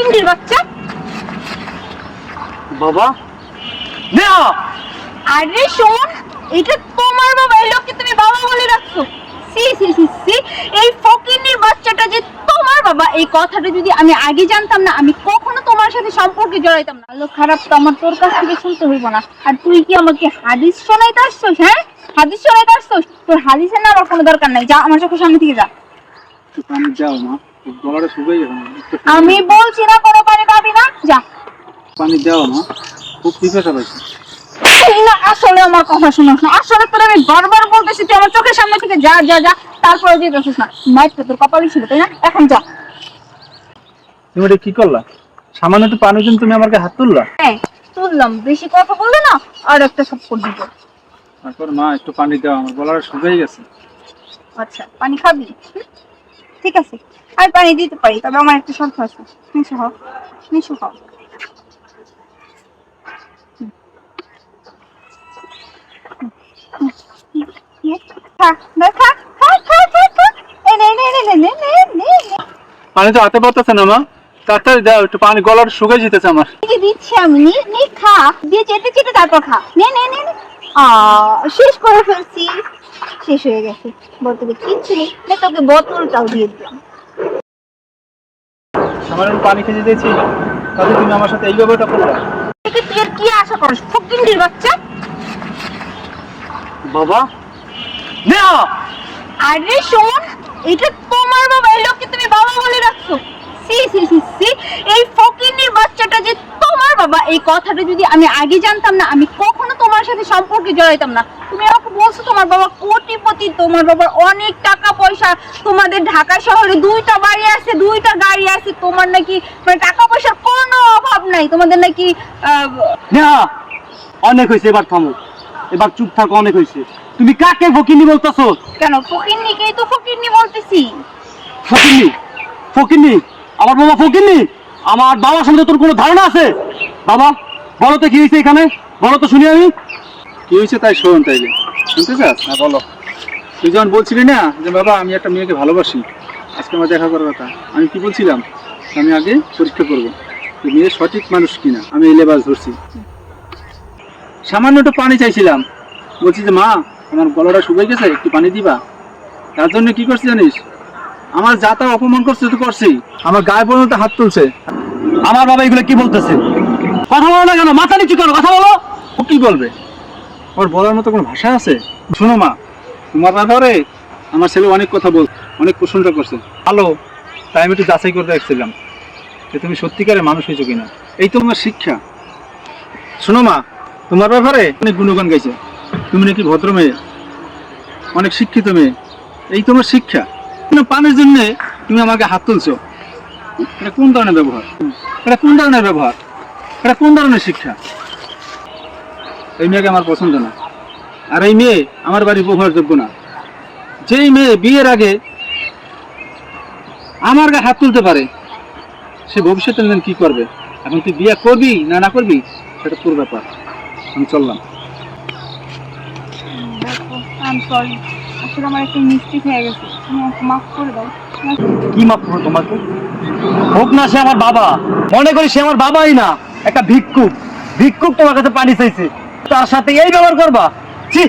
ফকিন্ডির বাচ্চা। বাবা নেহা, আরে শোন, এটা তোমার বাবা, এই লোককে তুমি বাবা বলে রাখছো। সি সি সি সি, এই ফকিন্ডির বাচ্চাটা যে তোমার বাবা, এই কথাটা যদি আমি আগে জানতাম না, আমি কখনো তোমার সাথে সম্পর্কে জড়াইতাম না। ভালো খারাপ তো আমার তোর কাছ থেকে শুনতে হইব না। আর তুই কি আমাকে হাদিস শোনাইতে আসছস? হ্যাঁ, হাদিস শোনাইতে আসছস? তোর হাদিসের না আমার কোনো দরকার নাই, যা আমার চোখের সামনে থেকে যা। পানি যাও মা, গলাটা শুকিয়ে গেছে। আমি বলছি না কোনো পানি পাবি না, যা। পানি দাও মা, খুব পিপাসা পাইছে। না আসলে আমার কথা শুনোস না, আসলে তোর আমি বারবার বলতেছি তুই আমার চোখের সামনে থেকে যা যা যা, তারপরে যেতেছিস না। মাইকটা তোর কপালই ছিল তাই না, এখন যা। তুমি এটা কি করলা? সামান্য একটু পানির জন্য তুমি আমাকে হাত তুললা? হ্যাঁ তুললাম, বেশি কথা বললে না আর একটা সব করে দিব। তারপর মা একটু পানি দাও, আমার গলাটা শুকিয়ে গেছে। আচ্ছা পানি খাবি? ঠিক আছে, আমি পানি দিতে পারি, তবে আমার একটা শর্ত আছে। নিশো হও, নিশো হও। পানি তো হাতে পড়তেছে না মা, তাড়াতাড়ি দাও, একটু পানি গলাটা শুকিয়ে যেতেছে আমার। দিচ্ছি আমি, নে খা, দিয়ে চেটে চেটে তারপর খা। নে নে নে নে। শেষ করে ফেলছি, শেষ হয়ে গেছে। বোতলে কিচ্ছু নেই, তোকে বোতলটাও দিয়ে দিলাম। সামান্য পানি খেতে দিয়েছি, তাহলে তুমি আমার সাথে এই ব্যাপারটা করলা? তুই আর কি আশা করিস ফকিন্ডির বাচ্চা? বাবা নেহা, আরে শোন, এটা তোমার বাবা, এই লোককে তুমি বাবা বলে রাখছো। সি সি সি সি, এই ফকিন্ডির বাচ্চাটা যে তোমার বাবা, এই কথাটা যদি আমি আগে জানতাম না, আমি কখনো তোমার সাথে সম্পর্কে জড়াইতাম না। তুমি আমাকে বলছো তোমার বাবা কোটিপতি, তোমার বাবার অনেক টাকা পয়সা, তোমাদের ঢাকা শহরে 2টা বাড়ি আছে, 2টা গাড়ি আছে, তোমার নাকি মানে টাকা পয়সার কোনো অভাব নাই, তোমাদের নাকি নেহা অনেক হয়েছে, এবার থামো, এবার চুপ থাকো, অনেক হয়েছে। তুমি কাকে ফকিন্নি বলতেছো? কেন ফকিন্নিকেই তো ফকিন্নি বলতেছি। ফকিন্নি? ফকিন্নি? আমার বাবা ফকিন্নি? আমার বাবার সম্বন্ধে তোর কোনো ধারণা আছে? বাবা বলো তো কি হয়েছে এখানে, বলো তো শুনি আমি। কি হয়েছে তাই শোন, তাইলে শুনতে চাস? হ্যাঁ বলো। তুই যখন বলছিলি না যে বাবা আমি একটা মেয়েকে ভালোবাসি, আজকে আমার দেখা করার কথা, আমি কি বলছিলাম? আমি আগে পরীক্ষা করবো মেয়ে সঠিক মানুষ কিনা। আমি এই লেবাস ধরছি, সামান্য একটু পানি চাইছিলাম, বলছি যে মা আমার গলাটা শুকিয়ে গেছে, একটু পানি দিবা। তার জন্য কি করছি জানিস? আমার যা তা অপমান করছে তো করছি, আমার গায়ে পর্যন্ত হাত তুলছে। আমার বাবা এগুলো কি বলতেছে? কথা বলো না কেন, মাথা নিচু করো, কথা বলো। ও কি বলবে? ওর বলার মতো কোনো ভাষা আছে? শোনো মা, তোমার ব্যাপারে আমার ছেলে অনেক কথা বল, অনেক প্রশংসা করছে, ভালো। তাই আমি একটু যাচাই করে দেখছিলাম যে তুমি সত্যিকারের মানুষ হয়েছো কিনা। এই তো আমার শিক্ষা। শোনো মা, তোমার ব্যাপারে অনেক গুণগান গাইছে, তুমি নাকি ভদ্র মেয়ে, অনেক শিক্ষিত মেয়ে, এই তোমার শিক্ষা। পানির জন্য তুমি আমাকে হাত তুলছো, এটা কোন ধরনের ব্যবহার? এটা কোন ধরনের ব্যবহার? এটা কোন ধরনের শিক্ষা? এই মেয়েকে আমার পছন্দ না, আর এই মেয়ে আমার বাড়ি ব্যবহার যোগ্য না। যেই মেয়ে বিয়ের আগে আমার গায়ে হাত তুলতে পারে, সে ভবিষ্যতে কি করবে? এখন তুই বিয়ে করবি না না করবি সেটা তোর ব্যাপার। আমি চললাম। আসলে আমার একটা মিস্টেক হয়ে গেছে, তুমি আমাকে মাফ করে দাও। কি মাফ করবো তোমাকে? হোক না সে আমার বাবা, মনে করি সে আমার বাবাই না, একটা ভিক্ষুক। ভিক্ষুক তোমার কাছে পানি চাইছে, তার সাথে এই ব্যবহার করবা? ছি,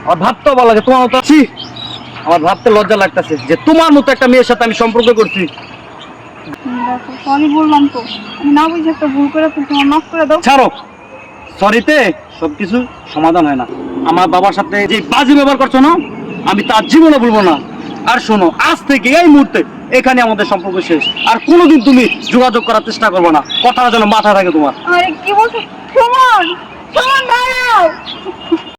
আমার ভাবতেও ভালো লাগে, তোমার মতো। ছি, আমার ভাবতে লজ্জা লাগতেছে যে তোমার মতো একটা মেয়ের সাথে আমি সম্পর্ক করছি। দেখো সরি বললাম তো, আমি না বুঝে একটা ভুল করে ফেলছি, আমার মাফ করে দাও। ছাড়ো, সরিতে সবকিছু সমাধান হয় না। আমার বাবার সাথে যে বাজে ব্যবহার করছো না, আমি তার জীবনে ভুলবো না। আর শোনো, আজ থেকে এই মুহূর্তে এখানে আমাদের সম্পর্ক শেষ, আর কোনোদিন তুমি যোগাযোগ করার চেষ্টা করবে না। কথাটা যেন মাথায় থাকে তোমার। আরে কি বলছো? সমান সমান দাঁড়াও।